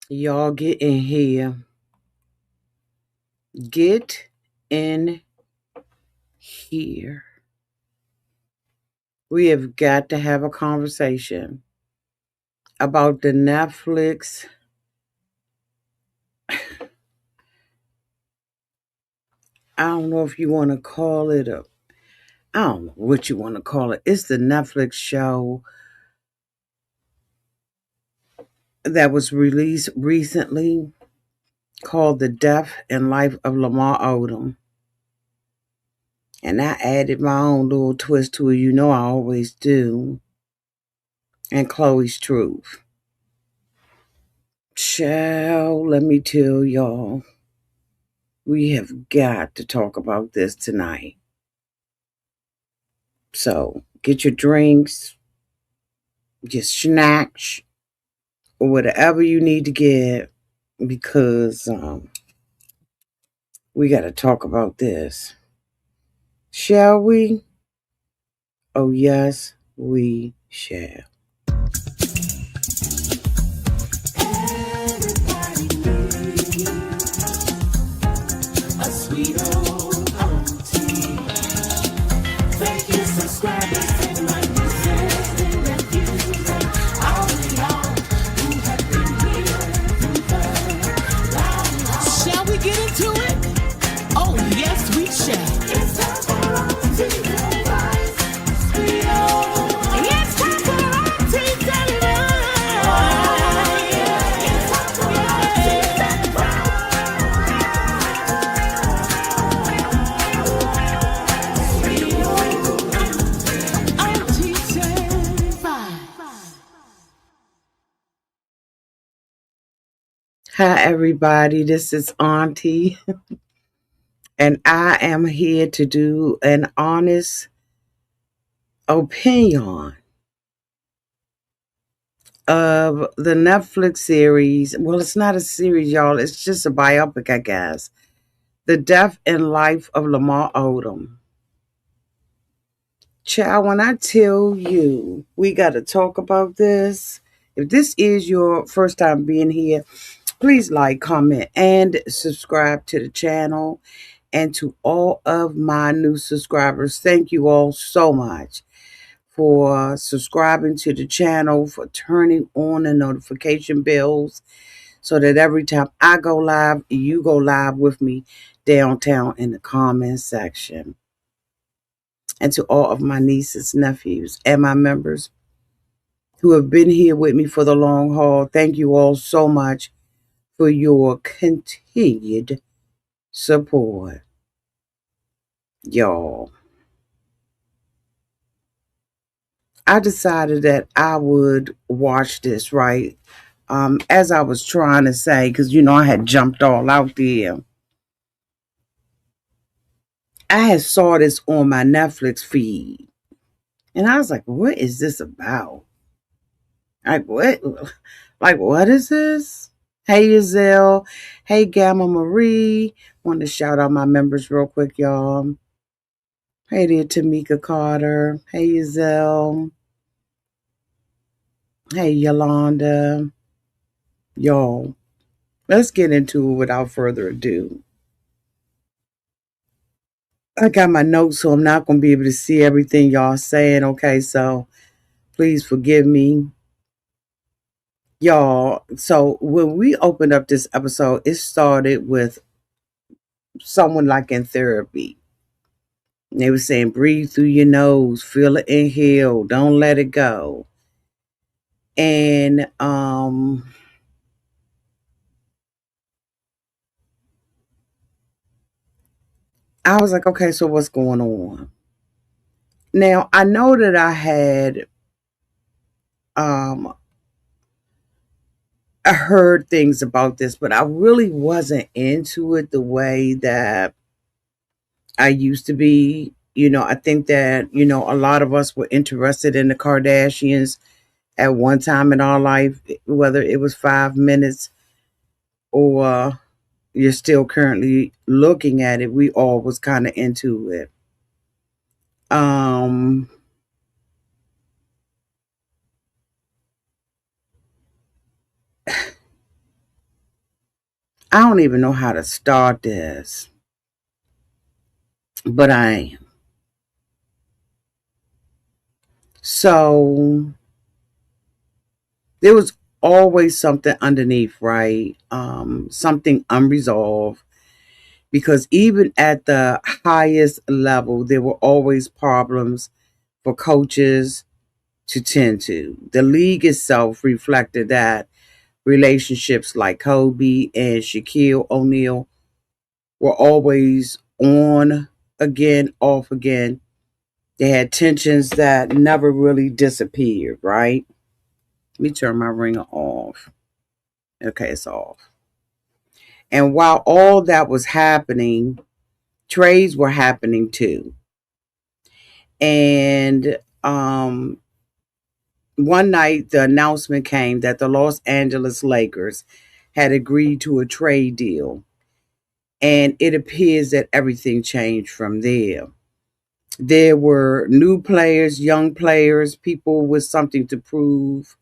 Y'all get in here. Get in here. We have got to have a conversation about the Netflix. I don't know if you want to call it a. I don't know what you want to call it. It's the Netflix show that was released recently called The Death and Life of Lamar Odom. And I added my own little twist to it. You know I always do. And Chloe's Truth. Child, let me tell y'all, we have got to talk about this tonight. So get your drinks, your snacks, or whatever you need to get because we got to talk about this. Shall we? Oh, yes, we shall. A sweet old auntie. Thank you, subscribers, to my nieces and nephews, and all of y'all who have been here through the long haul. Shall we get into it? Oh, yes, we shall. It's time for Auntie Advice. Sweet old. It's time for Auntie Advice. Oh, yeah. It's time for Auntie Advice. Hi, everybody. This is Auntie, and I am here to do an honest opinion of the Netflix series. Well, it's not a series, y'all. It's just a biopic, I guess. The Death and Life of Lamar Odom. Child, when I tell you we got to talk about this, if this is your first time being here, please like, comment, and subscribe to the channel. And to all of my new subscribers, thank you all so much for subscribing to the channel, for turning on the notification bells so that every time I go live, you go live with me downtown in the comment section. And to all of my nieces, nephews, and my members who have been here with me for the long haul, thank you all so much for your continued support. Y'all, I decided that I would watch this, right? As I was trying to say, because I had jumped all out there. I had saw this on my Netflix feed, and I was like, "What is this about? Like what? Like what is this?" Hey, Yazelle. Hey, Gamma Marie. Want to shout out my members real quick, y'all. Hey there, Tamika Carter. Hey, Yazelle. Hey, Yolanda. Y'all, let's get into it without further ado. I got my notes, so I'm not going to be able to see everything y'all saying. Okay, so please forgive me, y'all. So when we opened up this episode, it started with someone like in therapy. They were saying, breathe through your nose, feel it inhale, don't let it go. And I was like, okay, so what's going on? Now I know that um I heard things about this, but I really wasn't into it the way that I used to be. I think that, a lot of us were interested in the Kardashians at one time in our life, whether it was 5 minutes or you're still currently looking at it, we all was kind of into it. Um, I don't even know how to start this, but I am. So there was always something underneath, right? Something unresolved. Because even at the highest level, there were always problems for coaches to tend to. The league itself reflected that relationships like Kobe and Shaquille O'Neal were always on again, off again. They had tensions that never really disappeared, right? Let me turn my ringer off. Okay, it's off. And while all that was happening, trades were happening too. And one night, the announcement came that the Los Angeles Lakers had agreed to a trade deal. And it appears that everything changed from there. There were new players, young players, people with something to prove,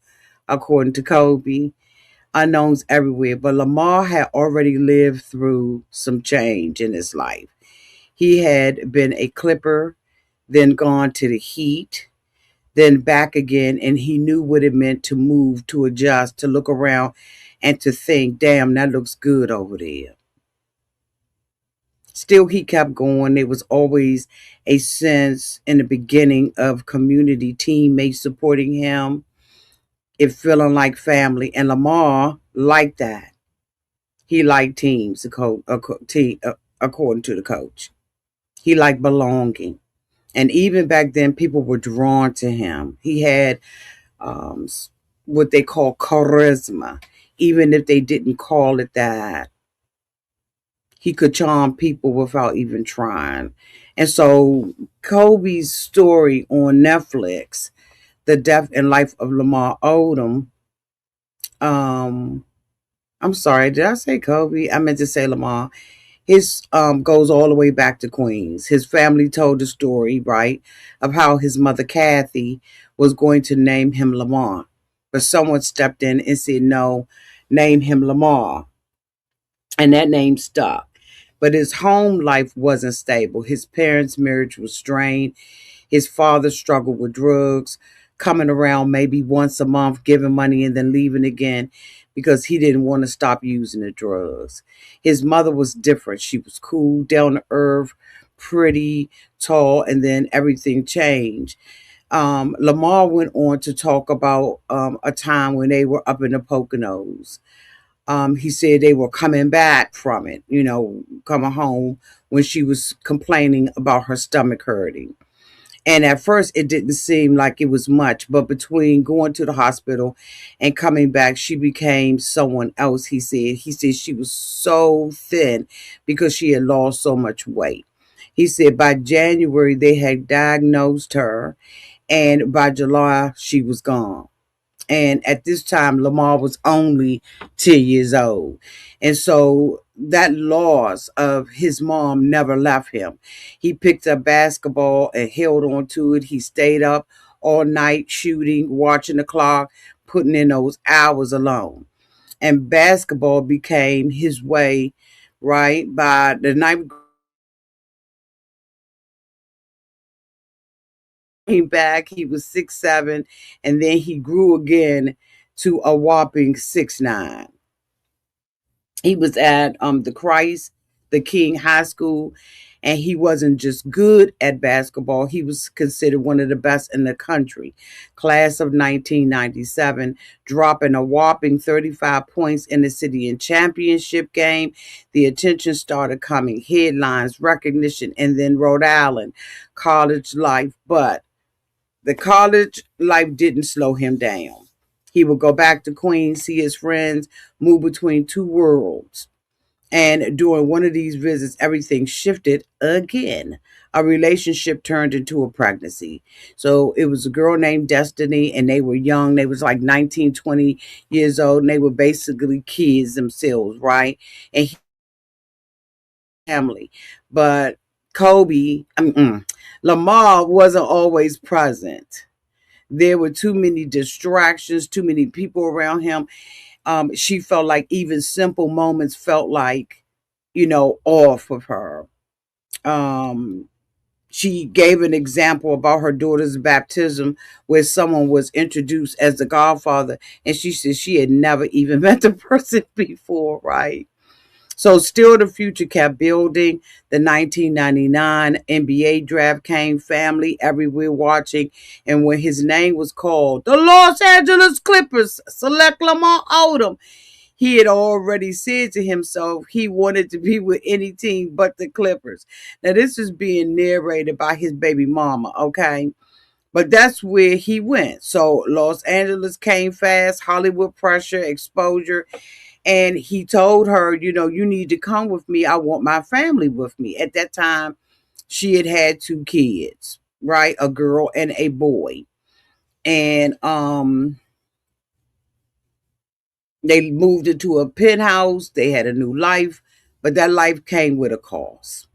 according to Kobe, unknowns everywhere. But Lamar had already lived through some change in his life. He had been a Clipper, then gone to the Heat, then back again, and he knew what it meant to move, to adjust, to look around, and to think, damn, that looks good over there. Still, he kept going. There was always a sense in the beginning of community teammates supporting him, it feeling like family. And Lamar liked that. He liked teams, according to the coach. He liked belonging. And even back then, people were drawn to him. He had um, what they call charisma, even if they didn't call it that. He could charm people without even trying. And so Kobe's story on Netflix, The Death and Life of Lamar Odom, um, I'm sorry, did I say Kobe? I meant to say Lamar. His goes all the way back to Queens. His family told the story, right, of how his mother Kathy was going to name him Lamar. But someone stepped in and said, no, name him Lamar. And that name stuck. But his home life wasn't stable. His parents' marriage was strained. His father struggled with drugs, coming around maybe once a month, giving money and then leaving again because he didn't want to stop using the drugs. His mother was different. She was cool, down to earth, pretty, tall, and then everything changed. Lamar went on to talk about a time when they were up in the Poconos. He said they were coming back from it, coming home when she was complaining about her stomach hurting. And at first, it didn't seem like it was much, but between going to the hospital and coming back, she became someone else, he said. He said she was so thin because she had lost so much weight. He said by January, they had diagnosed her, and by July, she was gone. And at this time, Lamar was only 10 years old. And so that loss of his mom never left him. He picked up basketball and held on to it. He stayed up all night shooting, watching the clock, putting in those hours alone. And basketball became his way, right? By the night came back, he was 6'7", and then he grew again to a whopping 6'9". He was at the Christ, the King High School, and he wasn't just good at basketball. He was considered one of the best in the country. Class of 1997, dropping a whopping 35 points in the city in championship game. The attention started coming, headlines, recognition, and then Rhode Island college life. But the college life didn't slow him down. He would go back to Queens, see his friends, move between two worlds. And during one of these visits, everything shifted again. A relationship turned into a pregnancy. So it was a girl named Destiny, and they were young. They was like 19, 20 years old, and they were basically kids themselves, right? And family. But Kobe, Lamar wasn't always present. There were too many distractions, too many people around him. She felt like even simple moments felt like, off of her. Um, she gave an example about her daughter's baptism where someone was introduced as the godfather, and she said she had never even met the person before, right? So, still the future kept building. The 1999 NBA draft came, family everywhere watching. And when his name was called, the Los Angeles Clippers select Lamar Odom, he had already said to himself he wanted to be with any team but the Clippers. Now, this is being narrated by his baby mama, okay? But that's where he went. So, Los Angeles came fast, Hollywood pressure, exposure, and he told her, you need to come with me. I want my family with me. At that time, she had had two kids, right? A girl and a boy. And they moved into a penthouse. They had a new life, but that life came with a cost.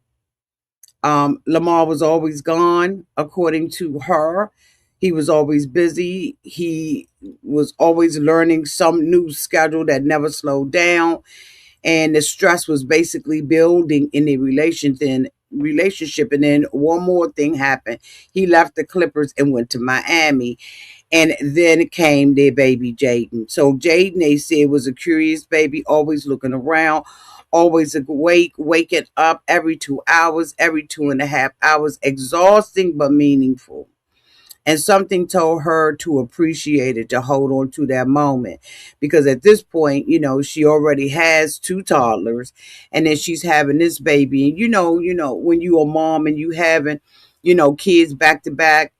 Lamar was always gone, according to her. He was always busy. He was always learning some new schedule that never slowed down, and the stress was basically building in the relationship. And then one more thing happened. He left the Clippers and went to Miami, and then came their baby Jaden. So Jaden, they said, was a curious baby, always looking around, always awake, waking up every 2 hours, every 2.5 hours, exhausting but meaningful. And something told her to appreciate it, to hold on to that moment. Because at this point, she already has two toddlers, and then she's having this baby. And when you a mom and you having, kids back to back,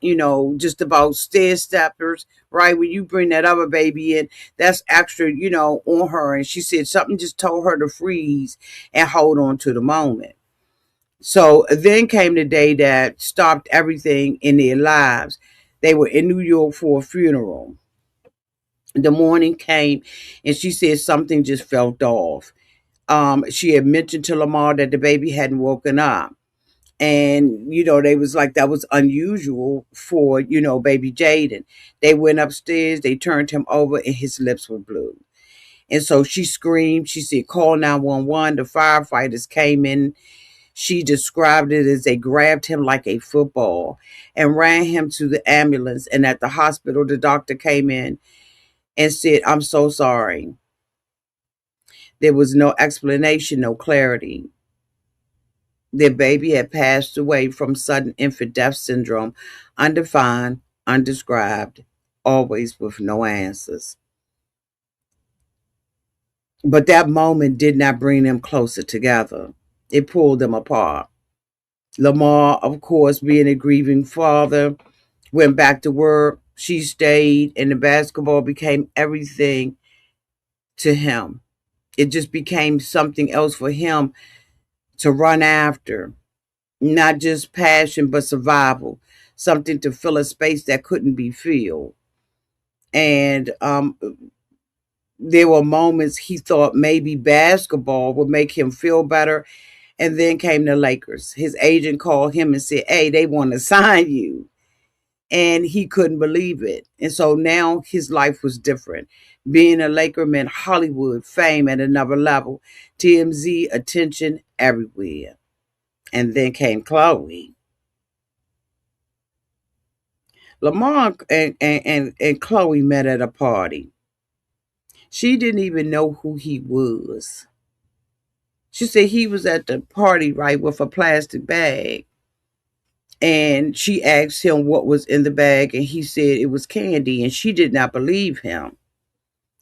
just about stair steppers, right? When you bring that other baby in, that's extra, on her. And she said something just told her to freeze and hold on to the moment. So then came the day that stopped everything in their lives. They were in New York for a funeral. The morning came, and she said something just felt off. She had mentioned to Lamar that the baby hadn't woken up. And, they was like, that was unusual for, baby Jaden. They went upstairs, they turned him over, and his lips were blue. And so she screamed. She said, call 911. The firefighters came in. She described it as they grabbed him like a football and ran him to the ambulance. And at the hospital, the doctor came in and said, I'm so sorry. There was no explanation, no clarity. Their baby had passed away from sudden infant death syndrome, undefined, undescribed, always with no answers. But that moment did not bring them closer together. It pulled them apart. Lamar, of course, being a grieving father, went back to work. She stayed, and the basketball became everything to him. It just became something else for him to run after, not just passion, but survival, something to fill a space that couldn't be filled. And there were moments he thought maybe basketball would make him feel better. And then came the Lakers. His agent called him and said, hey, they want to sign you. And he couldn't believe it. And so now his life was different. Being a Laker meant Hollywood, fame at another level, TMZ, attention everywhere. And then came Khloé. Lamar and Khloé met at a party. She didn't even know who he was. She said he was at the party, right, with a plastic bag. And she asked him what was in the bag, and he said it was candy, and she did not believe him.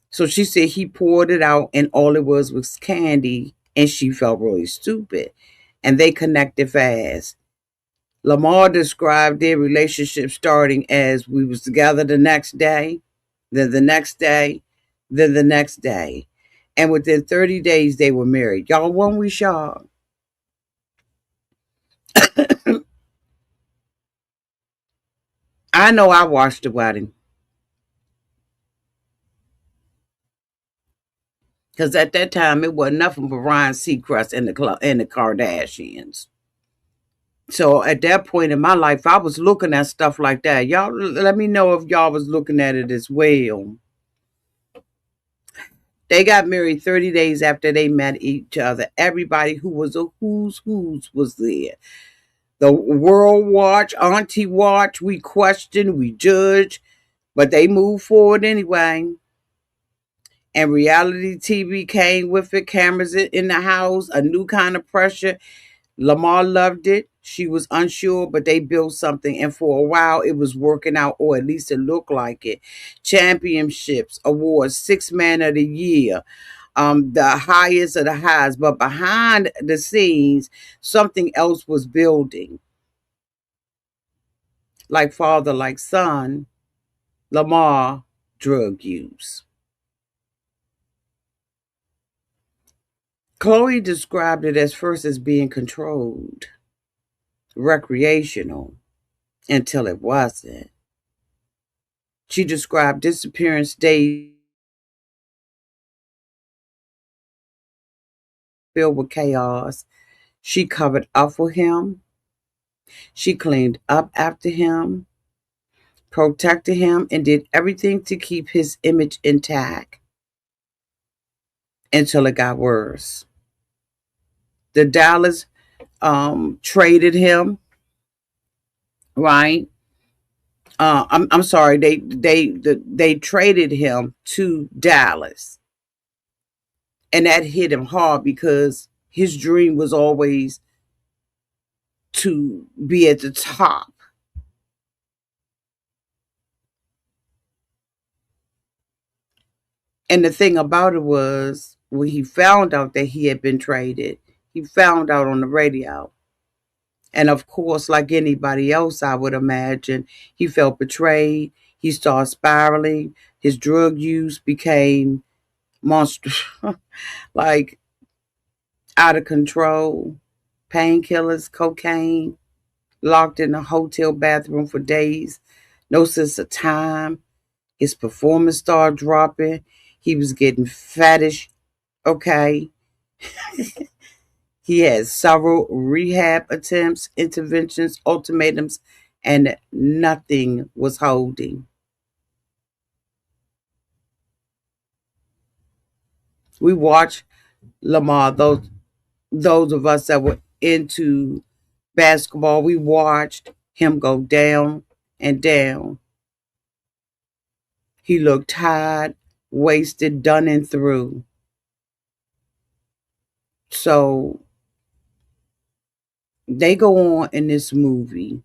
So she said he poured it out, and all it was candy, and she felt really stupid. And they connected fast. Lamar described their relationship starting as we was together the next day, then the next day, then the next day. And within 30 days, they were married. Y'all, weren't we shocked? I know I watched the wedding because at that time it wasn't nothing but Ryan Seacrest and the Kardashians. So at that point in my life, I was looking at stuff like that. Y'all let me know if y'all was looking at it as well. They got married 30 days after they met each other. Everybody who was a who's was there. The world watch, auntie watch, we question, we judge, but they moved forward anyway. And reality TV came with it, cameras in the house, a new kind of pressure. Lamar loved it. She was unsure, but they built something. And for a while, it was working out, or at least it looked like it. Championships, awards, six man of the year, the highest of the highs. But behind the scenes, something else was building. Like father, like son, Lamar, drug use. Khloé described it as first as being controlled, recreational, until it wasn't. She described disappearance days filled with chaos. She covered up for him. She cleaned up after him, protected him, and did everything to keep his image intact until it got worse. The Dallas traded him, right? I'm sorry, they traded him to Dallas, and that hit him hard because his dream was always to be at the top. And the thing about it was, when he found out that he had been traded, he found out on the radio. And of course, like anybody else, I would imagine, he felt betrayed. He started spiraling. His drug use became monstrous, like out of control. Painkillers, cocaine, locked in a hotel bathroom for days, no sense of time. His performance started dropping. He was getting fattish. Okay. He had several rehab attempts, interventions, ultimatums, and nothing was holding. We watched Lamar, those of us that were into basketball, we watched him go down and down. He looked tired, wasted, done and through. So they go on in this movie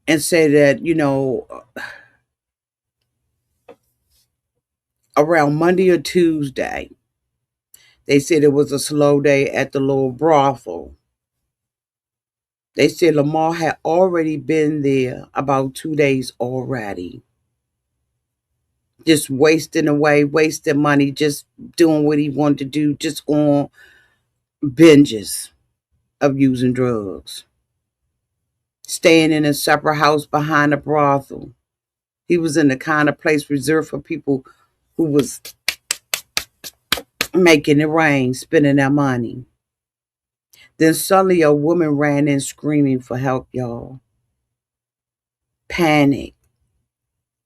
and say that, around Monday or Tuesday, they said it was a slow day at the little brothel. They said Lamar had already been there about 2 days already. Just wasting away, wasting money, just doing what he wanted to do, just on binges of using drugs. Staying in a separate house behind a brothel. He was in the kind of place reserved for people who was making it rain, spending their money. Then suddenly a woman ran in screaming for help, y'all. Panic,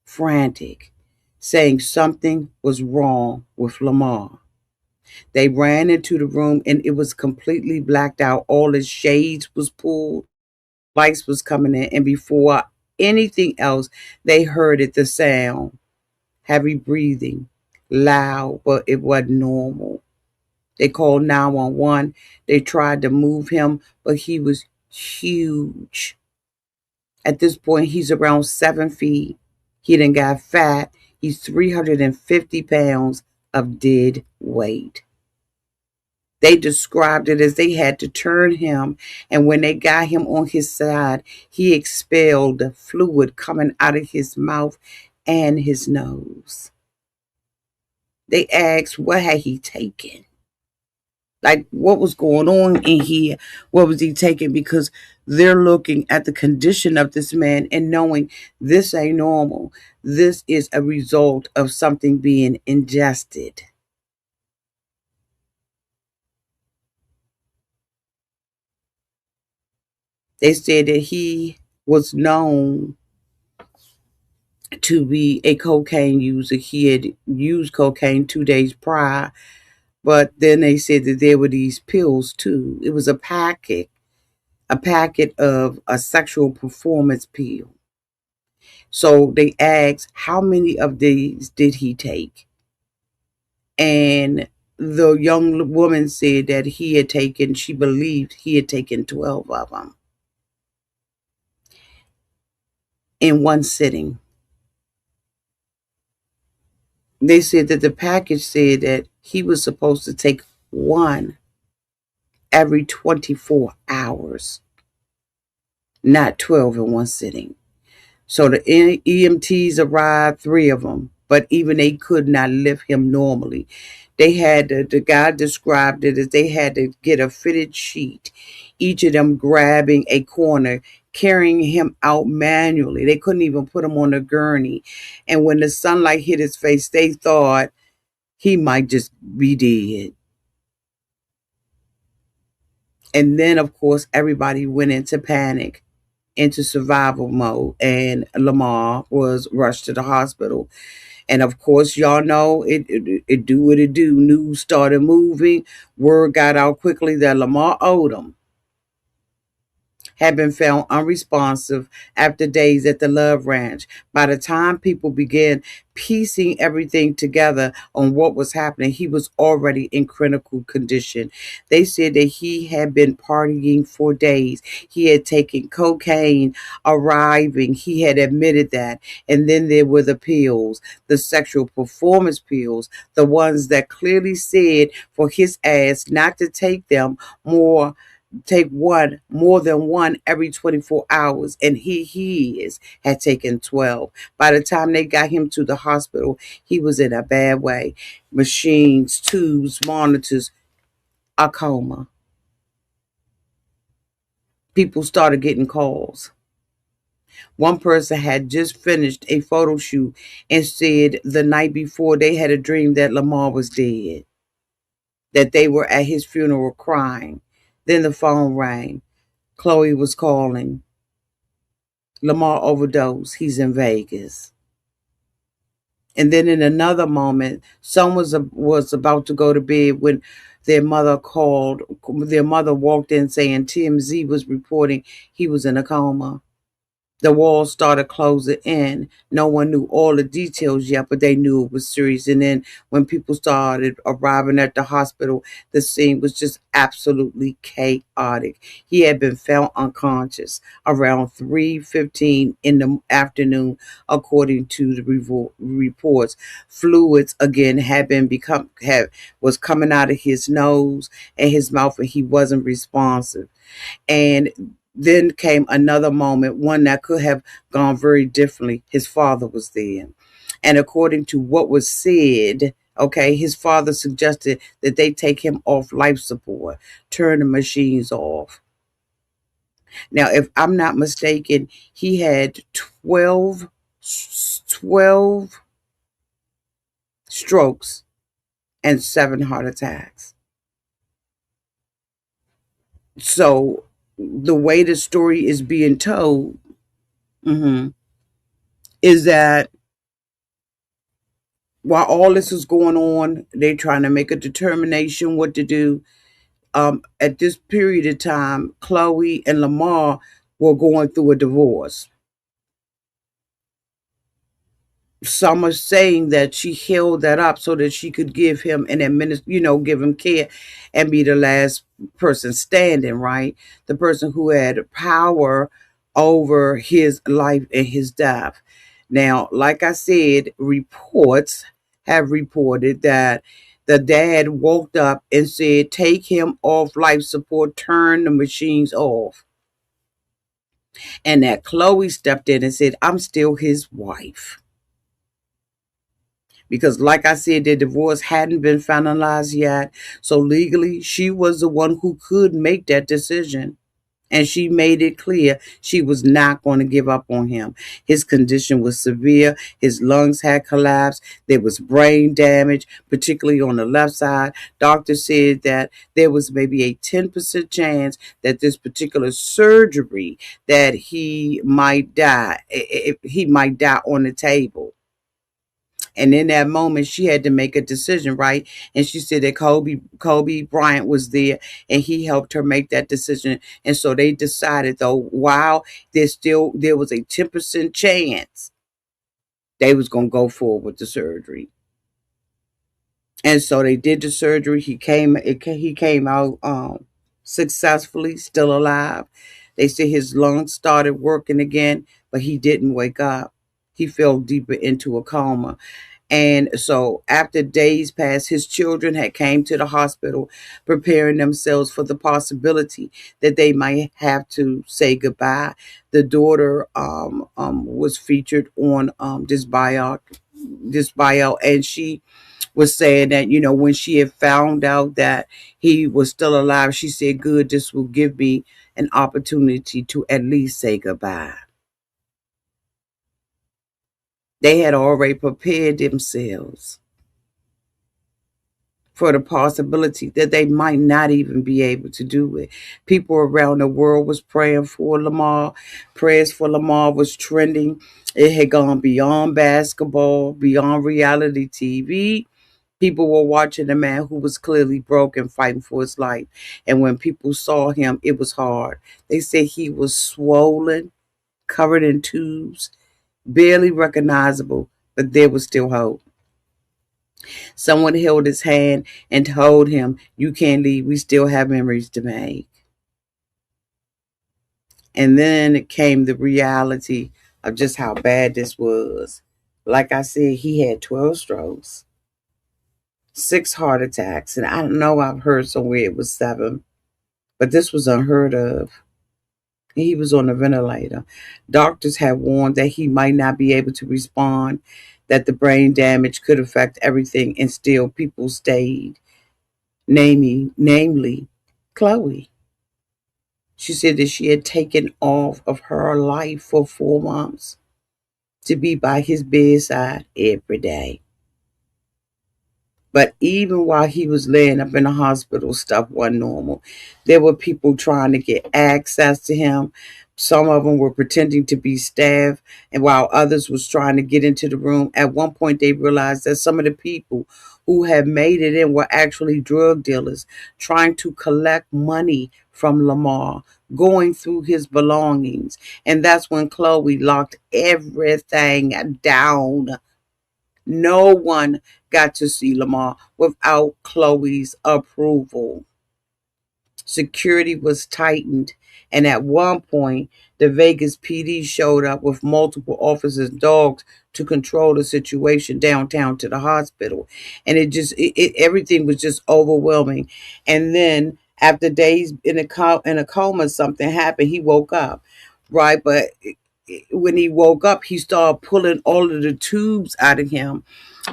frantic, saying something was wrong with Lamar. They ran into the room and it was completely blacked out. All his shades was pulled, lights was coming in, and before anything else, they heard it, the sound. Heavy breathing, loud, but it wasn't normal. They called 911. They tried to move him, but he was huge. At this point, he's around 7 feet. He done got fat. He's 350 pounds of dead weight. They described it as they had to turn him, and when they got him on his side, he expelled the fluid coming out of his mouth and his nose. They asked, what had he taken? Like, what was going on in here? What was he taking? Because they're looking at the condition of this man and knowing this ain't normal. This is a result of something being ingested. They said that he was known to be a cocaine user. He had used cocaine 2 days prior, but then they said that there were these pills too. It was a packet of a sexual performance pill. So they asked how many of these did he take, and the young woman said that she believed he had taken 12 of them in one sitting. They said that the package said that he was supposed to take one every 24 hours, not 12 in one sitting. So the EMTs arrived, three of them, but even they could not lift him normally. They had the guy described it as they had to get a fitted sheet, each of them grabbing a corner, carrying him out manually. They couldn't even put him on a gurney. And when the sunlight hit his face, they thought he might just be dead. And then, of course, everybody went into panic, into survival mode, and Lamar was rushed to the hospital. And of course, y'all know it do what it do. News started moving. Word got out quickly that Lamar Odom had been found unresponsive after days at the Love Ranch. By the time people began piecing everything together on what was happening, he was already in critical condition. They said that he had been partying for days. He had taken cocaine arriving. He had admitted that. And then there were the pills, the sexual performance pills, the ones that clearly said for his ass not to take one more than one every 24 hours, and had taken 12. By the time they got him to the hospital, he was in a bad way. Machines, tubes, monitors, a coma. People started getting calls. One person had just finished a photo shoot and said the night before they had a dream that Lamar was dead, that they were at his funeral crying. Then the phone rang. Khloé was calling. Lamar overdosed. He's in Vegas. And then in another moment, someone was about to go to bed when their mother called. Their mother walked in saying TMZ was reporting he was in a coma. The walls started closing in. No one knew all the details yet, but they knew it was serious. And then when people started arriving at the hospital, the scene was just absolutely chaotic. He had been found unconscious around 3:15 in the afternoon, according to the reports. Fluids again was coming out of his nose and his mouth, and he wasn't responsive. And then came another moment, one that could have gone very differently. His father was there. And according to what was said, okay, his father suggested that they take him off life support, turn the machines off. Now, if I'm not mistaken, he had 12 strokes and 7 heart attacks. So the way the story is being told, mhm, is that while all this is going on, they're trying to make a determination what to do. At this period of time, Khloé and Lamar were going through a divorce. Some are saying that she held that up so that she could give him give him care and be the last person standing, right? The person who had power over his life and his death. Now, like I said, reports have reported that the dad woke up and said, take him off life support, turn the machines off. And that Khloé stepped in and said, I'm still his wife. Because like I said, their divorce hadn't been finalized yet. So legally, she was the one who could make that decision. And she made it clear she was not going to give up on him. His condition was severe. His lungs had collapsed. There was brain damage, particularly on the left side. Doctors said that there was maybe a 10% chance that this particular surgery that he might die. He might die on the table. And in that moment, she had to make a decision, right? And she said that Kobe Bryant was there and he helped her make that decision. And so they decided, though, while there was a 10% chance they was gonna go forward with the surgery. And so they did the surgery. He came out successfully, still alive. They said his lungs started working again, but he didn't wake up. He fell deeper into a coma. And so after days passed, his children had came to the hospital preparing themselves for the possibility that they might have to say goodbye. The daughter was featured on this bio, and she was saying that, when she had found out that he was still alive, she said, good, this will give me an opportunity to at least say goodbye. They had already prepared themselves for the possibility that they might not even be able to do it. People around the world was praying for Lamar. Prayers for Lamar was trending. It had gone beyond basketball, beyond reality TV. People were watching a man who was clearly broken, fighting for his life. And when people saw him, it was hard. They said he was swollen, covered in tubes, barely recognizable, but there was still hope. Someone held his hand and told him, you can't leave. We still have memories to make. And then it came the reality of just how bad this was. Like I said, he had 12 strokes, 6 heart attacks. And I don't know, I've heard somewhere it was 7, but this was unheard of. He was on a ventilator. Doctors had warned that he might not be able to respond, that the brain damage could affect everything, and still people stayed. Namely, Khloé. She said that she had taken off of her life for 4 months to be by his bedside every day. But even while he was laying up in the hospital, stuff wasn't normal. There were people trying to get access to him. Some of them were pretending to be staff, and while others was trying to get into the room, at one point they realized that some of the people who had made it in were actually drug dealers trying to collect money from Lamar, going through his belongings. And that's when Khloé locked everything down. No one got to see Lamar without Khloé's approval. Security was tightened, and at one point, the Vegas PD showed up with multiple officers' dogs to control the situation downtown to the hospital. And everything was just overwhelming. And then after days in a coma, something happened. He woke up, right? But when he woke up, he started pulling all of the tubes out of him.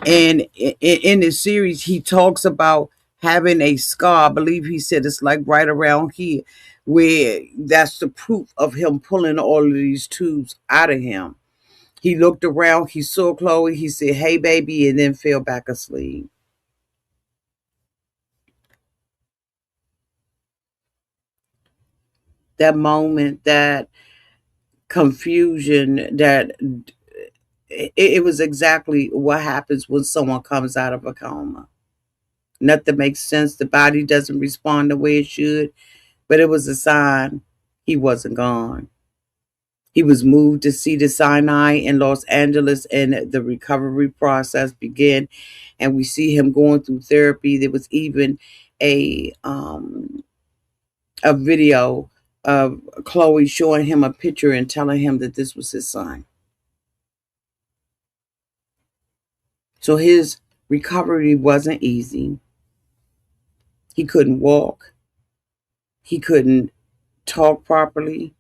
And in this series, he talks about having a scar. I believe he said it's like right around here, where that's the proof of him pulling all of these tubes out of him. He looked around, he saw Khloé, he said, hey, baby, and then fell back asleep. That moment, that confusion, that it was exactly what happens when someone comes out of a coma. Nothing makes sense. The body doesn't respond the way it should, but it was a sign he wasn't gone. He was moved to Cedar Sinai in Los Angeles, and the recovery process began. And we see him going through therapy. There was even a a video of Khloé showing him a picture and telling him that this was his son. So his recovery wasn't easy. He couldn't walk. He couldn't talk properly.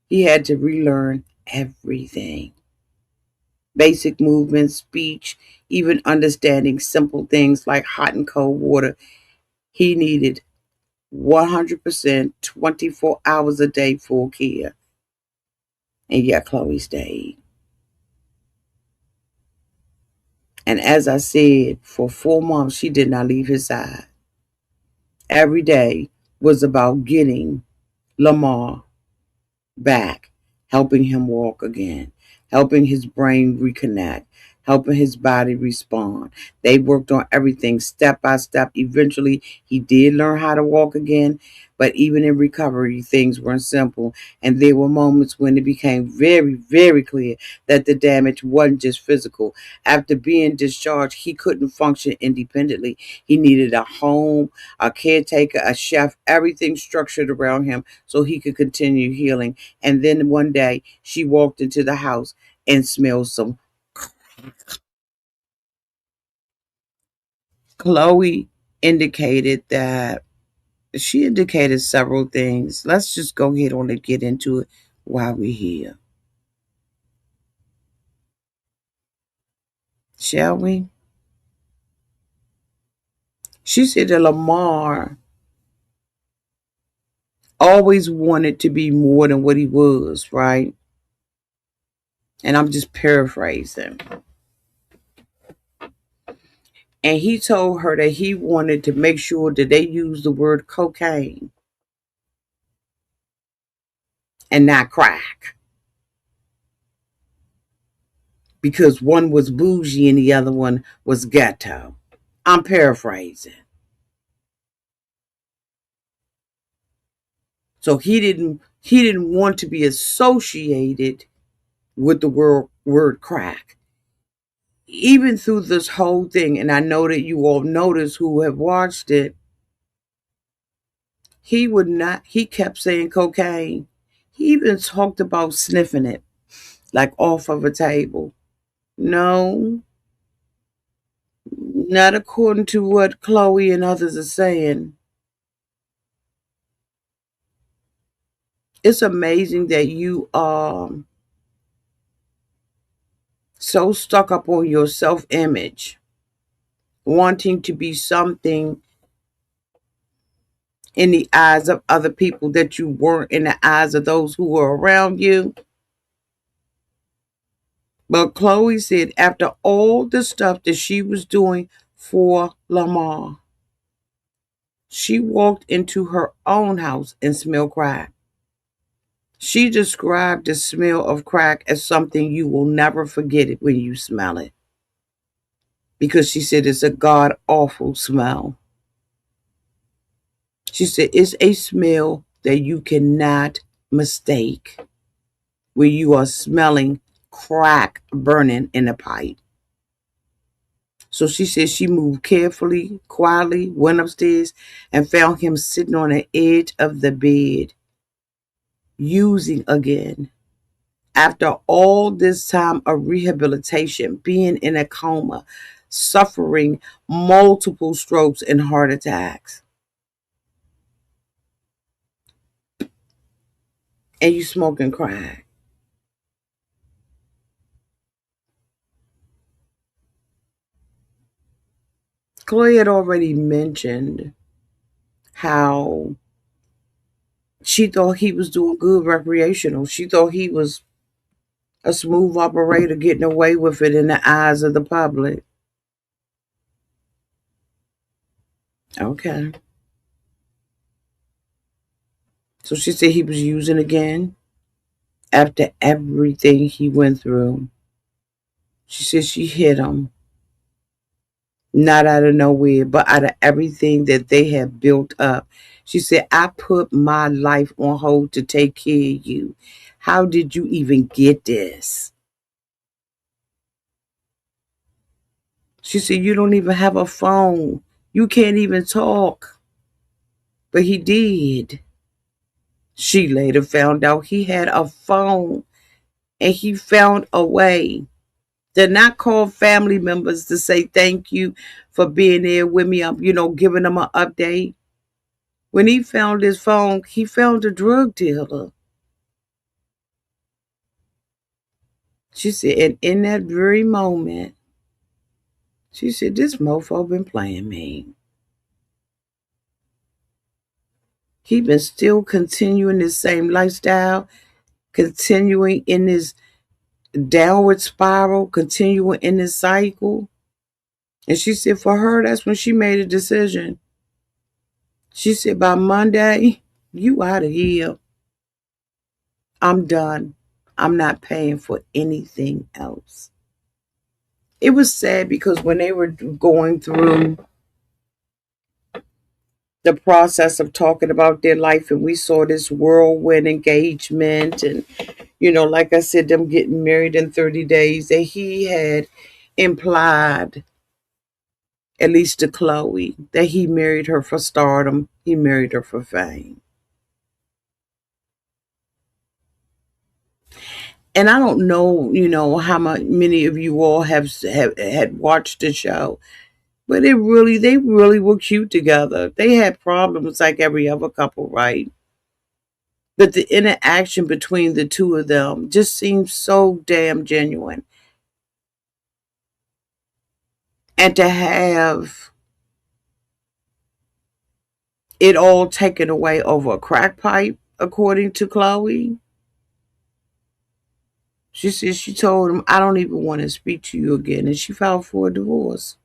He had to relearn everything: basic movement, speech, even understanding simple things like hot and cold water. He needed 100%, 24 hours a day, full care. And yet Khloé stayed. And as I said, for 4 months, she did not leave his side. Every day was about getting Lamar back, helping him walk again, helping his brain reconnect, helping his body respond. They worked on everything step by step. Eventually, he did learn how to walk again, but even in recovery, things weren't simple. And there were moments when it became very, very clear that the damage wasn't just physical. After being discharged, he couldn't function independently. He needed a home, a caretaker, a chef, everything structured around him so he could continue healing. And then one day she walked into the house and smelled some. Khloé indicated that she indicated several things. Let's just go ahead on and get into it while we're here. Shall we? She said that Lamar always wanted to be more than what he was, right? And I'm just paraphrasing. And he told her that he wanted to make sure that they used the word cocaine and not crack, because one was bougie and the other one was ghetto. I'm paraphrasing. So he didn't want to be associated with the word crack. Even through this whole thing, and I know that you all notice who have watched it, he kept saying cocaine. He even talked about sniffing it, like off of a table. No, not according to what Khloé and others are saying. It's amazing that you are so stuck up on your self image, wanting to be something in the eyes of other people that you weren't in the eyes of those who were around you. But Khloé said after all the stuff that she was doing for Lamar, she walked into her own house and smelled crack. She described the smell of crack as something you will never forget it when you smell it. Because she said it's a god awful smell. She said it's a smell that you cannot mistake when you are smelling crack burning in a pipe. So she said she moved carefully, quietly, went upstairs, and found him sitting on the edge of the bed, using again. After all this time of rehabilitation, being in a coma, suffering multiple strokes and heart attacks, and you smoking crack. Khloé had already mentioned how she thought he was doing good recreational. She thought he was a smooth operator getting away with it in the eyes of the public. Okay. So she said he was using again after everything he went through. She said she hit him, not out of nowhere, but out of everything that they have built up. She said, I put my life on hold to take care of you. How did you even get this? She said, you don't even have a phone. You can't even talk. But he did. She later found out he had a phone and he found a way to not call family members to say thank you for being there with me. I'm, giving them an update. When he found his phone, he found a drug dealer. She said, and in that very moment, she said, this mofo been playing me. He been still continuing this same lifestyle, continuing in this downward spiral, continuing in this cycle. And she said for her, that's when she made a decision. She said by Monday, you out of here. I'm done. I'm not paying for anything else. It was sad because when they were going through the process of talking about their life and we saw this whirlwind engagement and like I said, them getting married in 30 days, that he had implied, at least to Khloe, that he married her for stardom, he married her for fame. And I don't know, how many of you all have had watched the show, but they really were cute together. They had problems like every other couple, right? But the interaction between the two of them just seems so damn genuine. And to have it all taken away over a crack pipe, according to Khloe. She said she told him, I don't even want to speak to you again. And she filed for a divorce.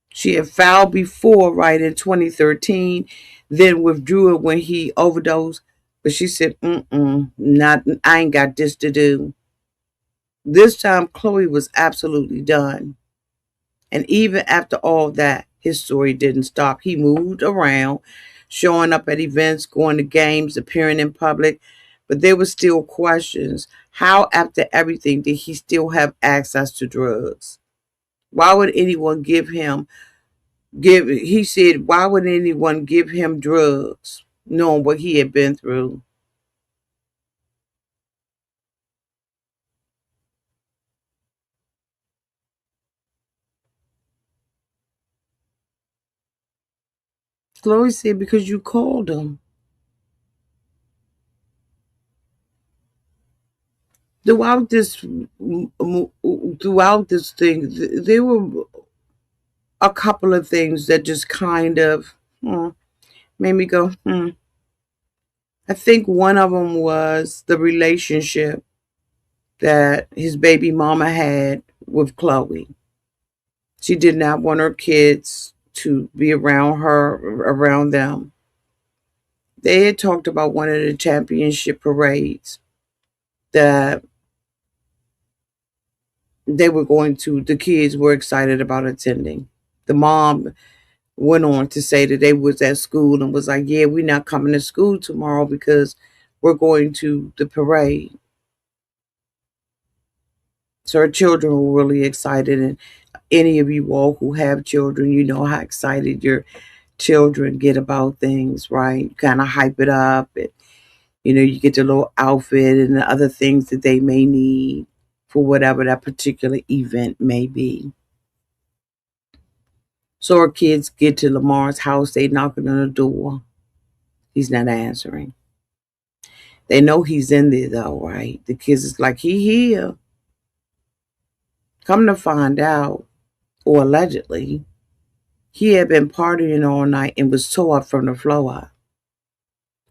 She had filed before, right, in 2013, then withdrew it when he overdosed. But she said, not, I ain't got this to do. This time, Khloe was absolutely done. And even after all that, his story didn't stop. He moved around, showing up at events, going to games, appearing in public, but there were still questions. How, after everything, did he still have access to drugs? Why would anyone he said, why would anyone give him drugs, knowing what he had been through? Chloe said, because you called him. Throughout this, throughout this thing, there were a couple of things that just kind of made me go, I think one of them was the relationship that his baby mama had with Khloe. She did not want her kids to be around them. They had talked about one of the championship parades that the kids were excited about attending. The mom went on to say that they was at school and was like, yeah, we're not coming to school tomorrow because we're going to the parade. So her children were really excited. And any of you all who have children, you know how excited your children get about things, right? You kind of hype it up and, you get the little outfit and the other things that they may need for whatever that particular event may be. So our kids get to Lamar's house, they knocking on the door. He's not answering. They know he's in there though, right? The kids is like, he here. Come to find out, or allegedly, he had been partying all night and was tore up from the floor up.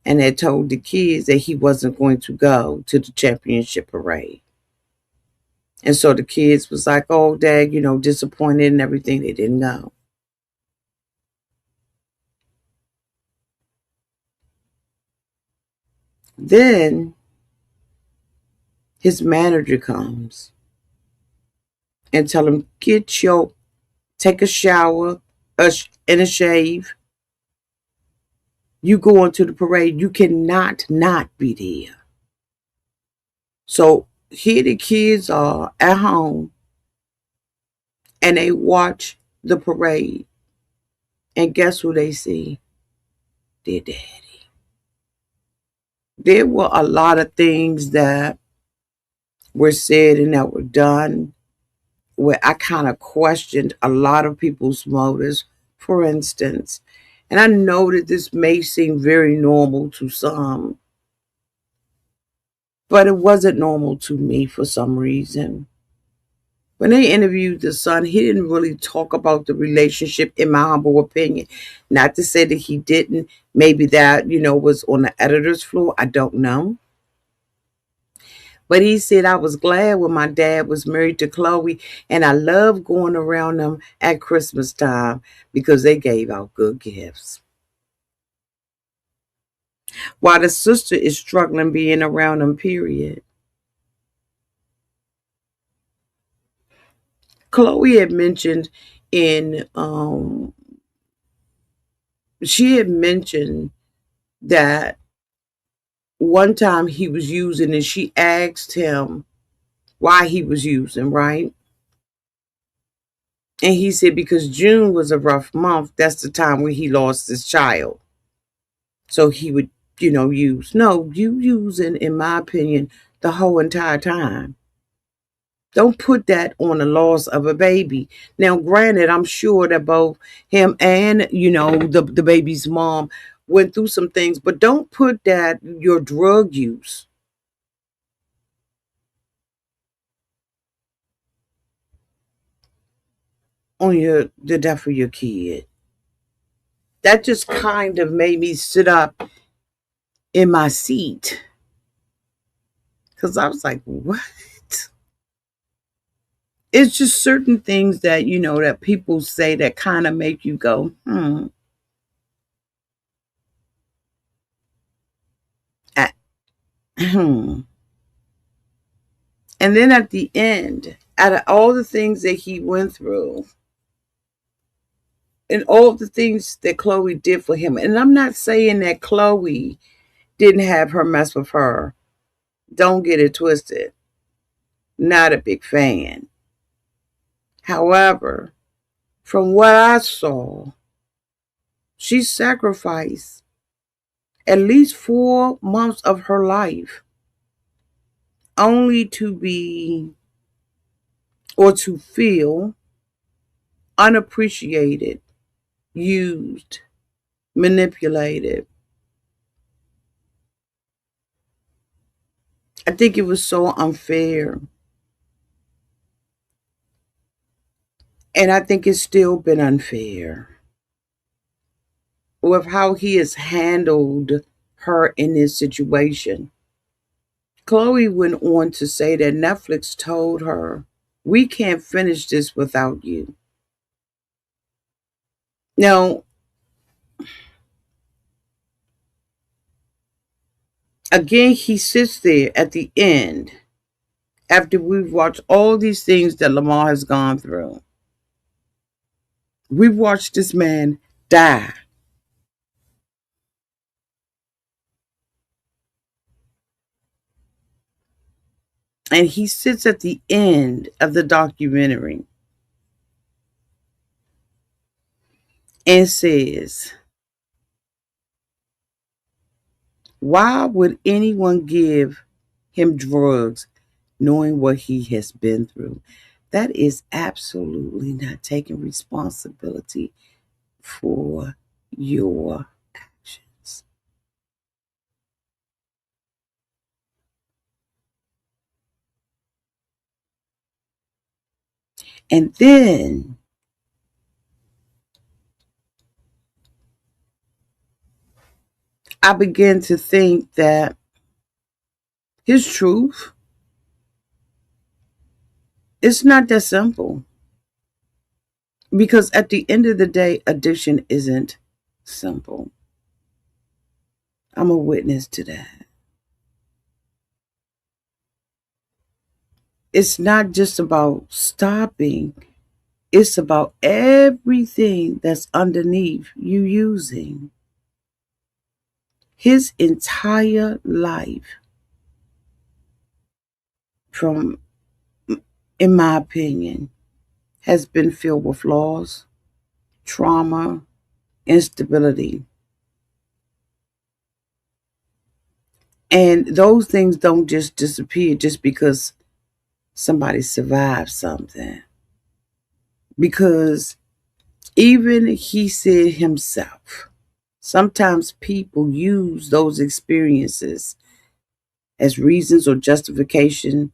And had told the kids that he wasn't going to go to the championship parade. And so the kids was like, oh, Dad, disappointed and everything. They didn't go. Then his manager comes and tell him, take a shower and a shave. You go into the parade. You cannot not be there. So here the kids are at home and they watch the parade. And guess who they see? Their daddy. There were a lot of things that were said and that were done where I kind of questioned a lot of people's motives. For instance, and I know that this may seem very normal to some, but it wasn't normal to me for some reason. When they interviewed the son, he didn't really talk about the relationship, in my humble opinion. Not to say that he didn't. Maybe that, was on the editor's floor. I don't know. But he said, I was glad when my dad was married to Khloe, and I love going around them at Christmas time because they gave out good gifts. While the sister is struggling being around them, period. Khloe had mentioned in she had mentioned that one time he was using and she asked him why he was using, right? And he said because June was a rough month. That's the time when he lost his child. So he would, use. No, you using, in my opinion, the whole entire time. Don't put that on the loss of a baby. Now, granted, I'm sure that both him and, the baby's mom went through some things, but don't put that, your drug use, on the death of your kid. That just kind of made me sit up in my seat because I was like, what? It's just certain things that, that people say that kind of make you go, hmm. Ah, hmm. And then at the end, out of all the things that he went through and all the things that Khloé did for him, and I'm not saying that Khloé didn't have her mess with her. Don't get it twisted. Not a big fan. However, from what I saw, she sacrificed at least 4 months of her life only to be or to feel unappreciated, used, manipulated. I think it was so unfair. And I think it's still been unfair with how he has handled her in this situation. Khloé went on to say that Netflix told her, we can't finish this without you. Now, again, he sits there at the end after we've watched all these things that Lamar has gone through. We've watched this man die. And he sits at the end of the documentary and says, why would anyone give him drugs knowing what he has been through? That is absolutely not taking responsibility for your actions. And then I began to think that his truth, it's not that simple. Because at the end of the day, addiction isn't simple. I'm a witness to that. It's not just about stopping, it's about everything that's underneath you using. His entire life, from, in my opinion, has been filled with loss, trauma, instability. And those things don't just disappear just because somebody survived something. Because even he said himself, sometimes people use those experiences as reasons or justification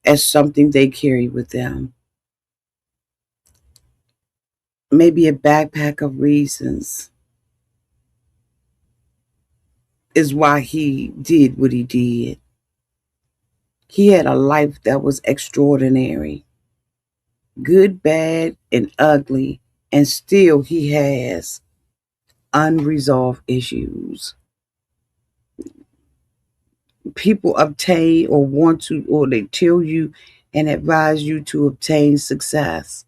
as something they carry with them. maybe a backpack of reasons is why he did what he did. He had a life that was extraordinary, good, bad, and ugly, and still he has unresolved issues. People obtain or want to, or they tell you and advise you to obtain success.